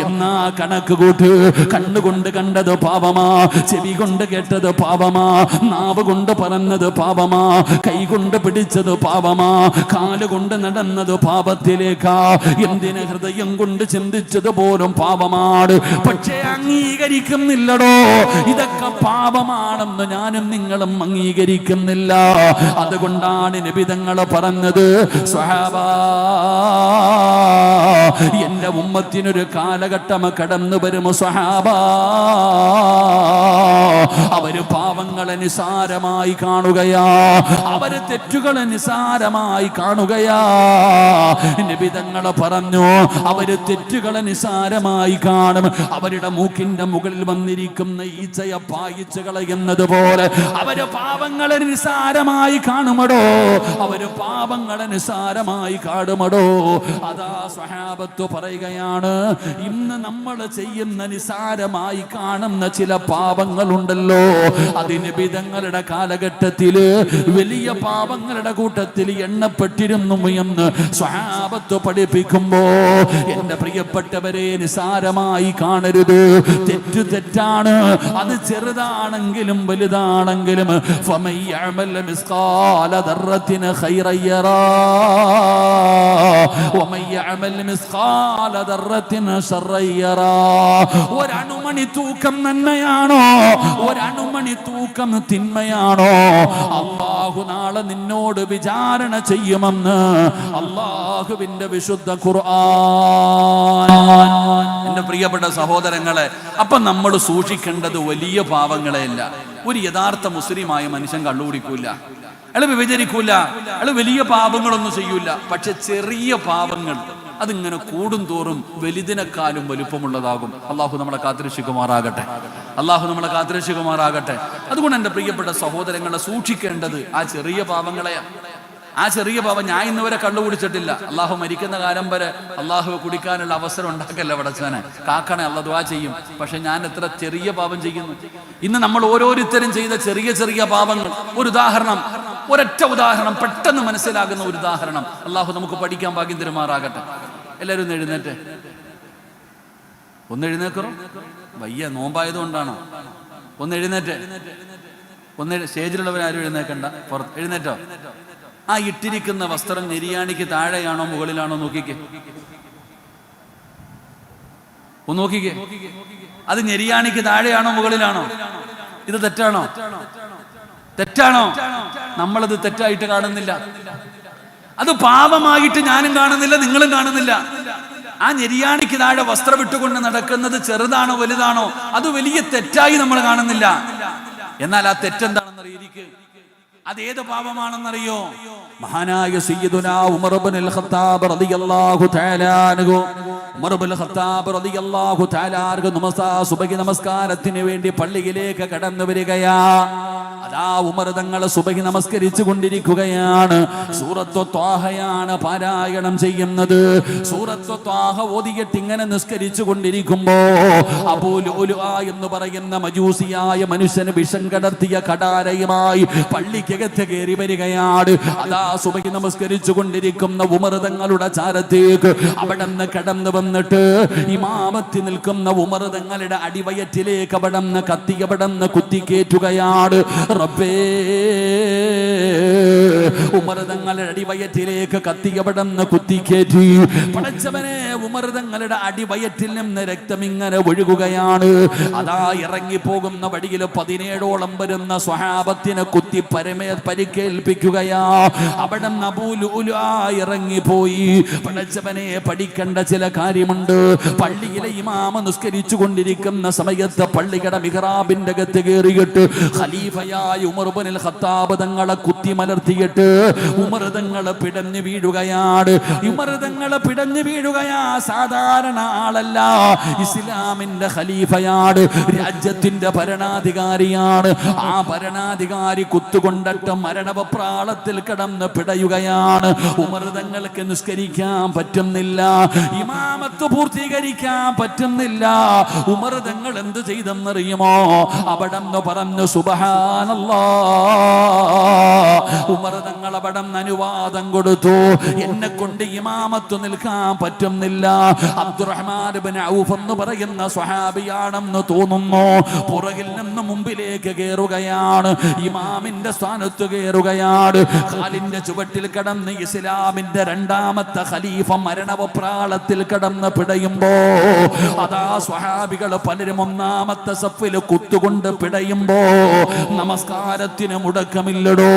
എന്നാ കണക്ക് കൂട്ട്. കണ്ണുകൊണ്ട് കണ്ടത് പാപമാ, ചെവി കൊണ്ട് കേട്ടത് പാപമാ, നാവ് കൊണ്ട് പറഞ്ഞത് പാപമാ, കൈ കൊണ്ട് പിടിച്ചത് പാപമാ, കാലുകൊണ്ട് നടന്നത് പാപത്തിലേക്കാ, എന്തിന് ഹൃദയം കൊണ്ട് ചിന്തിച്ചത് പോലും പാപമാണ്. പക്ഷേ അംഗീകരിക്കുന്നില്ലടോ. ഇതൊക്കെ പാപമാണെന്ന് ഞാനും നിങ്ങളും അംഗീകരിക്കുന്നില്ല. അതുകൊണ്ടാണ് നബി തങ്ങൾ പറഞ്ഞത്, സ്വഹാബാ എന്റെ ഉമ്മത്തിനൊരു കാലഘട്ടം കടന്നു വരും സ്വഹാബാ, അവര് പാവങ്ങളെ നിസാരമായി കാണുകയാ, അവര് തെറ്റുകളെ നിസാരമായി കാണുകയാ. നബി തങ്ങൾ പറഞ്ഞു, അവര് തെറ്റുകളെ നിസാരമായി കാണും. അവരുടെ മൂക്കിന്റെ മുകളിൽ വന്നിരിക്കുന്ന ഈച്ചയെ പായിച്ച് കളയുന്ന പറയുന്നത് പോലെ അവര് പാപങ്ങളെ നിസാരമായി കാണുമടോ, അവര് പാപങ്ങളെ നിസാരമായി കാണുമടോ. അതാ സ്വഹാബത്ത് പറയുകയാണ്, ഇന്ന് നമ്മൾ ചെയ്യുന്ന നിസാരമായി കാണുന്ന ചില പാപങ്ങളുണ്ടല്ലോ, അതിന് വിധങ്ങളുടെ കാലഘട്ടത്തില് വലിയ പാപങ്ങളുടെ കൂട്ടത്തിൽ എണ്ണപ്പെട്ടിരുന്നു എന്ന് സ്വഹാബത്ത് പഠിപ്പിക്കുമ്പോ, എന്റെ പ്രിയപ്പെട്ടവരെ, നിസാരമായി കാണരുത്. തെറ്റ് തെറ്റാണ്, അത് ചെറുതാണെങ്കിലും വലുതാണെങ്കിലും. ഫമൻ യഅമൽ മിസ്ഖാല ദർറത്തിൻ ഖൈറൻ യറാ വമൻ യഅമൽ മിസ്ഖാല ദർറത്തിൻ ശർറൻ യറാ. ഒരണുമണി തൂക്കം നന്മയാണോ, ഒരണുമണി തൂക്കം തിന്മയാണോ, അല്ലാഹു നാളെ നിന്നോട് വിചാരണ ചെയ്യുമെന്ന് അല്ലാഹുവിന്റെ വിശുദ്ധ ഖുർആൻ. എന്റെ പ്രിയപ്പെട്ട സഹോദരങ്ങളെ, അപ്പൊ നമ്മൾ സൂക്ഷിക്കേണ്ടത് വലിയ പാവങ്ങളെയല്ല. ഒരു യഥാർത്ഥ മുസ്ലിമായ മനുഷ്യൻ കള്ളുകുടിക്കൂല, അയാൾ വിഭജിക്കൂല, അയാൾ വലിയ പാപങ്ങളൊന്നും ചെയ്യൂല. പക്ഷെ ചെറിയ പാപങ്ങൾ അതിങ്ങനെ കൂടും തോറും വലുതിനെക്കാളും വലുപ്പമുള്ളതാകും. അള്ളാഹു നമ്മളെ കാത്തിരക്ഷിക്കുമാറാകട്ടെ, അള്ളാഹു നമ്മളെ കാത്തിരക്ഷിക്കുമാറാകട്ടെ. അതുകൊണ്ട് എൻ്റെ പ്രിയപ്പെട്ട സഹോദരങ്ങളെ, സൂക്ഷിക്കേണ്ടത് ആ ചെറിയ പാപങ്ങളെയാണ്. ആ ചെറിയ പാപം, ഞാൻ ഇന്നുവരെ കള്ളു കുടിച്ചിട്ടില്ല, അള്ളാഹു മരിക്കുന്ന കാലം വരെ അള്ളാഹു കുടിക്കാനുള്ള അവസരം ഉണ്ടാക്കല്ല പടച്ചവനെ, കാക്കണേ, അള്ളാഹു ദുആ ചെയ്യും. പക്ഷെ ഞാൻ എത്ര ചെറിയ പാപം ചെയ്യുന്നു. ഇന്ന് നമ്മൾ ഓരോരുത്തരും ചെയ്ത ചെറിയ ചെറിയ പാപങ്ങൾ, ഒരു ഉദാഹരണം, ഒരൊറ്റ ഉദാഹരണം, പെട്ടെന്ന് മനസ്സിലാകുന്ന ഒരു ഉദാഹരണം അള്ളാഹു നമുക്ക് പഠിക്കാൻ ഭാഗ്യം തരുമാറാകട്ടെ. എല്ലാവരും ഒന്ന് എഴുന്നേറ്റ്, ഒന്ന് എഴുന്നേക്കറോ, വയ്യ, നോമ്പായതുകൊണ്ടാണോ? ഒന്ന് എഴുന്നേറ്റ്, ഒന്ന് സ്റ്റേജിലുള്ളവരാരും എഴുന്നേക്കണ്ട, പുറത്ത് എഴുന്നേറ്റോ. ആ ഇട്ടിരിക്കുന്ന വസ്ത്രം നെരിയാണിക്ക് താഴെയാണോ മുകളിലാണോ നോക്കിക്കേ, ഒന്ന് നോക്കിക്കേ. അത് നെരിയാണിക്ക് താഴെയാണോ മുകളിലാണോ? ഇത് തെറ്റാണോ? തെറ്റാണോ? നമ്മളത് തെറ്റായിട്ട് കാണുന്നില്ല, അത് പാപമായിട്ട് ഞാനും കാണുന്നില്ല, നിങ്ങളും കാണുന്നില്ല. ആ നെരിയാണിക്ക് താഴെ വസ്ത്രം ഇട്ടുകൊണ്ട് നടക്കുന്നത് ചെറുതാണോ വലുതാണോ, അത് വലിയ തെറ്റായി നമ്മൾ കാണുന്നില്ല. എന്നാൽ ആ തെറ്റെന്താണെന്നറിയിരിക്കും, അതേത് പാപമാണെന്നറിയോ? മഹാനായ സയ്യിദുനാ ഉമർ ഇബ്നുൽ ഖത്താബ് റളിയല്ലാഹു തആല അൻഹു, ഉമർ ഇബ്നുൽ ഖത്താബ് റളിയല്ലാഹു തആല അൻഹു സുബഹി നമസ്കാരത്തിന് വേണ്ടി പള്ളിയിലേക്ക് കടന്നു വരികയാ. അതാ ഉമർ തങ്ങൾ സുബഹി നമസ്കരിച്ചു കൊണ്ടിരിക്കുകയാണ്. സൂറത്തു ത്വാഹയാണ് പാരായണം ചെയ്യുന്നത്. സൂറത്തു ത്വാഹ ഓതിയിട്ട് ഇങ്ങനെ നിസ്കരിച്ചു കൊണ്ടിരിക്കുമ്പോ അബൂ ലുഅ്ലുഅ എന്ന് പറയുന്ന മജൂസിയായ മനുഷ്യന് വിഷം കടർത്തിയ കടാരയുമായി പള്ളിക്കകത്ത് കയറി വരികയാണ്. അതാ സുബഹി നമസ്കരിച്ചു കൊണ്ടിരിക്കുന്ന ഉമർ തങ്ങളുടെ ചാരത്തേക്ക് അവിടെ നിന്ന് കടന്നു വന്നിട്ട് ഇമാമത്തിൽ നിൽക്കുന്ന ഉമർ തങ്ങളുടെ അടിവയറ്റിലേക്ക് അവിടെ നിന്ന് കുത്തിക്കേറ്റുകയാണ്. റബ്ബേ, ഉമർ തങ്ങളുടെ അടിവയറ്റിലേക്ക് അവിടെ നിന്ന് കുത്തിക്കേറ്റി. പടച്ചവനെ, ഉമർ തങ്ങളുടെ അടിവയറ്റിൽ നിന്ന് രക്തം ഇങ്ങനെ ഒഴുകുകയാണ്. അതാ ഇറങ്ങിപ്പോകുന്ന വഴിയിൽ 17ഓളം വരുന്ന സ്വഹാബത്തിനെ കുത്തി പരിക്കേൽപ്പിക്കുകയാ. അവിടെ അബൂ ലുഅ്ലുഅ ഇറങ്ങിപ്പോയി. പടച്ചവനെ, പഠിക്കേണ്ട ചില കാര്യമുണ്ട്. പള്ളിയിലെ ഇമാമ നിസ്കരിച്ചു കൊണ്ടിരിക്കുന്ന സമയത്ത് പള്ളിയുടെ മിഹ്റാബിന്റെ അകത്ത് കയറിയിട്ട് ഖലീഫയായ ഉമർ ഇബ്നുൽ ഖത്താബ് തങ്ങളെ കുത്തി മലർത്തിയിട്ട് ഉമർ തങ്ങളെ പിടഞ്ഞു വീഴുകയാണ്. ഉമർ തങ്ങളെ പിടഞ്ഞു വീഴുകയാ. സാധാരണ ആളല്ല, ഇസ്ലാമിന്റെ ഖലീഫയാണ്, രാജ്യത്തിന്റെ ഭരണാധികാരിയാണ്. ആ ഭരണാധികാരി കുത്തുകൊണ്ടിട്ട് മരണപ്രാളത്തിൽ കിടന്ന് പിടയുകയാണ്. ഉമർ തങ്ങൾക്ക് നിസ്കരിക്കാൻ പറ്റുന്നില്ല, ഇമാമത്ത് പൂർത്തീകരിക്കാൻ പറ്റുന്നില്ല. ഉമർ തങ്ങൾ എന്ത് ചെയ്തെന്നറിയുമോ? അവിടെ പറഞ്ഞു സുബ്ഹാനല്ലാഹ്. ഉമർ തങ്ങൾ അവിടെ അനുവാദം കൊടുത്തു, എന്നെ കൊണ്ട് ഇമാമത്ത് നിൽക്കാൻ പറ്റുന്നില്ല. അബ്ദുറഹ്മാൻ ഇബ്നു ഔഫ് എന്ന് പറയുന്ന സ്വഹാബിയാണെന്ന് തോന്നുന്നു. പുറകിൽ നിന്ന് മുമ്പിലേക്ക് കയറുകയാണ്, ഇമാമിന്റെ സ്ഥാനത്ത് കയറുകയാണ്. കാലിന്റെ ചുവട്ടിൽ കിടന്ന് ഇസ്ലാമിന്റെ രണ്ടാമത്തെ ഖലീഫ മരണപ്രാളത്തിൽ കിടന്ന് പിടയുമ്പോ അതാ സ്വഹാബികൾ പലരും ഒന്നാമത്തെ സഫിൽ കുത്തുകൊണ്ട് പിടയുമ്പോ നമസ്കാരം നമസ്കാരത്തിന് മുടക്കമില്ലടോ.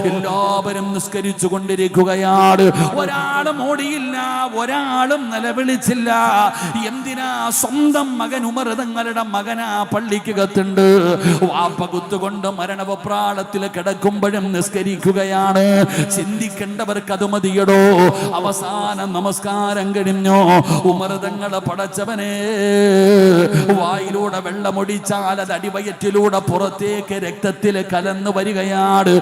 എല്ലാവരും നിസ്കരിച്ചു കൊണ്ടിരിക്കുകയാണ്. ഒരാളും ഓടിയില്ല, ഒരാളും നിലവിളിച്ചില്ല. എന്തിനാ? സ്വന്തം മകൻ ഉമർ തങ്ങളുടെ മകനാ പള്ളിക്കകത്തുണ്ട്. വാപ്പ കുത്തുകൊണ്ട് മരണവപ്രാളത്തിൽ കിടക്കുമ്പോഴും നിസ്കരിക്കുകയാണ്. ചിന്തിക്കേണ്ടവർക്ക് അത് മതിയടോ. അവസാനം നമസ്കാരം കഴിഞ്ഞോ. ഉമർ തങ്ങളെ പടച്ചവനെ, വായിലൂടെ വെള്ളമൊടിച്ചാൽ അത് അടിവയറ്റിലൂടെ പുറത്തേക്ക് രക്തത്തിൽ കലന്നു വരികയാണ്.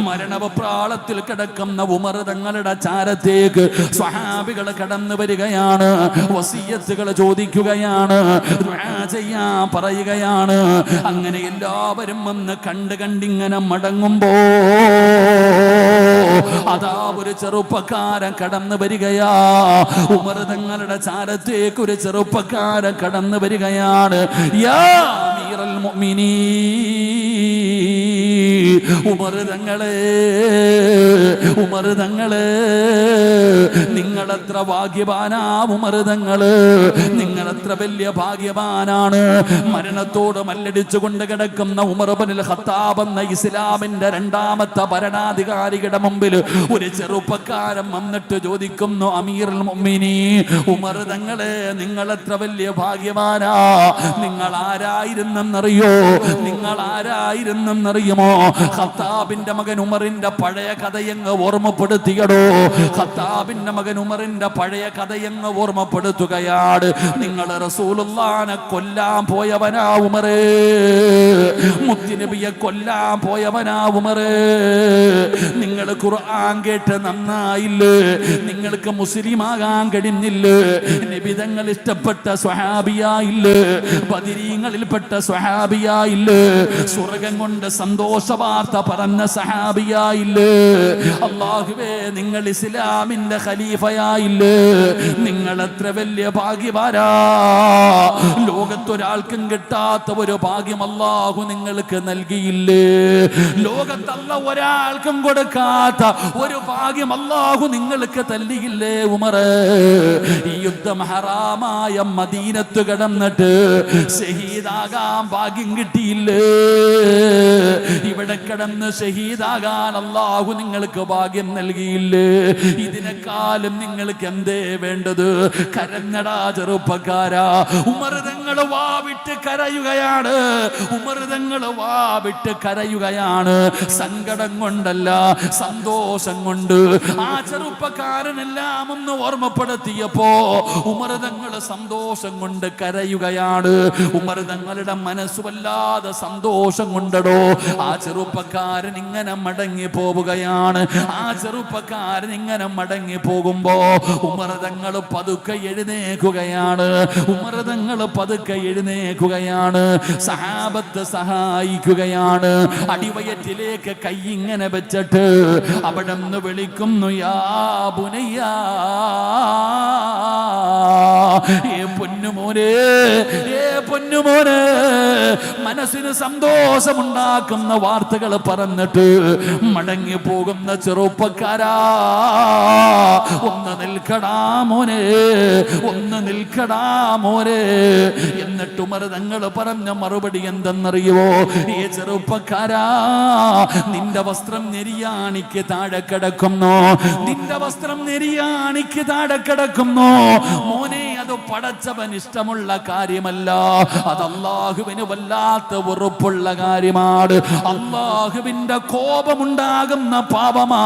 മരണവപ്രാളത്തിൽ കിടക്കുന്ന ഉമർ തങ്ങളുടെ ചാരത്തേക്ക് സ്വഹാബികൾ കടന്നു വരികയാണ്. വസിയത്തുകൾ ചോദിക്കുകയാണ്, ദുആ ചെയ്യാൻ പറയുകയാണ്. അങ്ങനെ എല്ലാവരും വന്ന് കണ്ടിങ്ങനെ മടങ്ങുമ്പോ അതാ ഒരു ചെറുപ്പക്കാരൻ കടന്നു വരികയാ. ഉമർ തങ്ങളുടെ ചാരത്തേക്ക് ഒരു ചെറുപ്പക്കാരൻ കടന്നു വരികയാണ്. യാ അമീറൽ മുഅ്മിനീൻ, ഉമർ തങ്ങളെ നിങ്ങളെത്ര ഭാഗ്യവാനാ. ഉമർ തങ്ങള് നിങ്ങളെത്ര വലിയ ഭാഗ്യവാനാണ്. മരണത്തോട് മല്ലടിച്ചുകൊണ്ട് കിടക്കുന്ന ഉമർ ഇബ്നുൽ ഖത്താബ് എന്ന ഇസ്ലാമിന്റെ രണ്ടാമത്തെ ഭരണാധികാരിയുടെ മുമ്പിൽ ഒരു ചെറുപ്പക്കാരൻ വന്നിട്ട് ചോദിക്കുന്നു, അമീറുൽ മുഅ്മിനീൻ, ഉമർ തങ്ങളെ നിങ്ങളെത്ര വലിയ ഭാഗ്യവാനാ. നിങ്ങൾ ആരായിരുന്നെന്നറിയുമോ? ഖത്താബിന്റെ മകൻ ഉമറിന്റെ പഴയ കഥയങ്ങ് ഓർമ്മപ്പെടുത്തിയടോ. ഖത്താബിന്റെ മകൻ ഉമറിന്റെ പഴയ കഥയങ്ങ് ഓർമ്മപ്പെടുത്തുകയാണ്. നിങ്ങൾ റസൂലുള്ളാഹിനെ കൊല്ലാൻ പോയവനാ ഉമറേ. മുത്തുനബിയെ കൊല്ലാൻ പോയവനാ ഉമറേ. നിങ്ങൾ ഖുർആൻ കേട്ട് നന്നായില്ലേ? നിങ്ങൾക്ക് മുസ്ലിം ആകാൻ കഴിഞ്ഞില്ലേ? നബി തങ്ങൾ ഇഷ്ടപ്പെട്ട സ്വഹാബിയായില്ലേ? ബദരീങ്ങളിൽപ്പെട്ട സ്വഹാബിയായില്ലേ? സ്വർഗം കൊണ്ട് സന്തോഷ വാർത്ത പറഞ്ഞ സഹാബിയായില്ലേ? അല്ലാഹുവേ, നിങ്ങൾ ഇസ്ലാമിന്റെ ഖലീഫയായില്ലേ? നിങ്ങൾ എത്ര വലിയ ഭാഗ്യവാനാ. ലോകത്തൊരാൾക്കും കിട്ടാത്ത ഒരു ഭാഗ്യം അല്ലാഹു നിങ്ങൾക്ക് നൽകിയില്ലേ? ലോകത്തല്ല ഒരാൾക്കും കൊടുക്കാത്ത ഒരു ഭാഗ്യം അല്ലാഹു നിങ്ങൾക്ക് തല്ലിയില്ലേ ഉമറേ? ഈ യുദ്ധം ഹറാമായ മദീനത്ത് കിടന്നിട്ട് ഷഹീദാകാൻ ഭാഗ്യം കിട്ടിയില്ലേ? ഇവിടെ കിടന്ന് ഷഹീദാകാൻ അല്ലാഹു നിങ്ങൾക്ക് ഭാഗ്യം നൽകിയില്ലേ? ഇതിനെക്കാളും നിങ്ങൾക്ക് എന്തേ വേണ്ടത്? കരഞ്ഞടാ ചെറുപ്പക്കാരാ. ഉമർ തങ്ങൾ വാവിട്ട് കരയുകയാണ്. ഉമർ തങ്ങൾ വാവിട്ട് കരയുകയാണ്. സങ്കടം കൊണ്ടല്ല, സന്തോഷം കൊണ്ട്. ആ ചെറുപ്പക്കാരനെല്ലാം ഒന്ന് ഓർമ്മപ്പെടുത്തിയപ്പോ ഉമർ തങ്ങൾ സന്തോഷം കൊണ്ട് കരയുകയാണ്. ഉമർ തങ്ങളുടെ മനസ്സ് വല്ലാതെ സന്തോഷം കൊണ്ടടോ. ആ ചെറുപ്പക്കാരൻ ഇങ്ങനെ മടങ്ങി പോവുകയാണ്. ആ ചെറുപ്പക്കാരൻ ഇങ്ങനെ മടങ്ങി പോകുമ്പോ ഉമർ തങ്ങൾ പതുക്കെ എഴുന്നേൽക്കുകയാണ്. ഉമർ തങ്ങൾ പതുക്കെ എഴുന്നേൽക്കുകയാണ്. സഹാബത്ത് സഹായിക്കുകയാണ്. അടിവയറ്റിലേക്ക് കൈ ഇങ്ങനെ വെച്ചിട്ട് അവിടെ നിന്ന് വിളിക്കുന്നു, യാ ബുനയ്യാ, ഏ പൊന്നുമോനെ, മനസ്സിന് സന്തോഷമുണ്ടാക്കുന്ന വാർത്തകൾ പറഞ്ഞിട്ട് മടങ്ങി പോകുന്ന ചെറുപ്പക്കാരാ, ഒന്ന് നിൽക്കടാ മോനെ. എന്നിട്ട് ഉമർ തങ്ങൾ പറഞ്ഞ മറുപടി എന്തെന്നറിയുവോ? ഈ ചെറുപ്പക്കാരാ, നിന്റെ വസ്ത്രം നെരിയാണിക്ക് താഴെ കിടക്കുന്നു. നിന്റെ വസ്ത്രം നെരിയാണിക്ക് താഴെ കിടക്കുന്നു മോനെ. അത് പടച്ചവൻ ഇഷ്ടമുള്ള കാര്യമല്ല. അത് അല്ലാഹുവിന് വല്ലാത്ത വെറുപ്പുള്ള കാര്യമാണ്. അല്ലാഹുവിന്റെ കോപമുണ്ടാകുന്ന പാപമാ.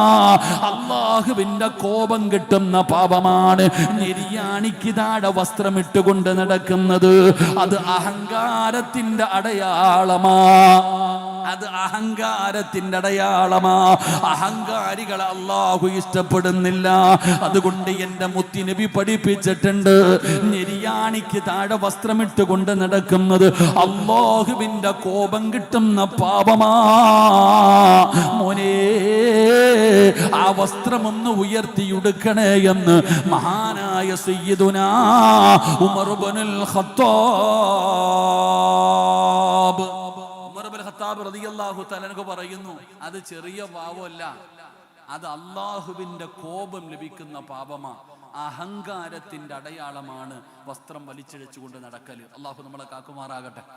അല്ലാഹുവിന്റെ കോപം കിട്ടുന്ന പാപമാണ് നെരിയാണിക്ക് താഴെ വസ്ത്രം ഇട്ടുകൊണ്ട് നടക്കുന്നത്. അത് അഹങ്കാരത്തിന്റെ അടയാളമാ. അഹങ്കാരികളെ അല്ലാഹു ഇഷ്ടപ്പെടുന്നില്ല. അതുകൊണ്ട് എന്റെ മുത്തി നബി പഠിപ്പിച്ചിട്ടുണ്ട്, നെരിയാണിക്ക് താഴെ വസ്ത്രമിട്ടുകൊണ്ട് നടക്കുന്നത് അല്ലാഹുവിന്റെ കോപം കിട്ടുന്ന പാപമാ മോനെ. ആ വസ്ത്രമൊന്ന് ഉയർത്തിയുടുക്കണേ എന്ന് മഹാനായ സയ്യിദുനാ ഉമർ ഇബ്നുൽ ഖത്താബ് റളിയല്ലാഹു തആല അൻഹു പറയുന്നു, അത് ചെറിയ പാപമല്ല, അത് അല്ലാഹുവിന്റെ കോപം ലഭിക്കുന്ന പാപമാ. അഹങ്കാരത്തിന്റെ അടയാളമാണ് വസ്ത്രം വലിച്ചിഴച്ചുകൊണ്ട് നടക്കല്. അല്ലാഹു നമ്മളെ കാക്കുമാറാകട്ടെ.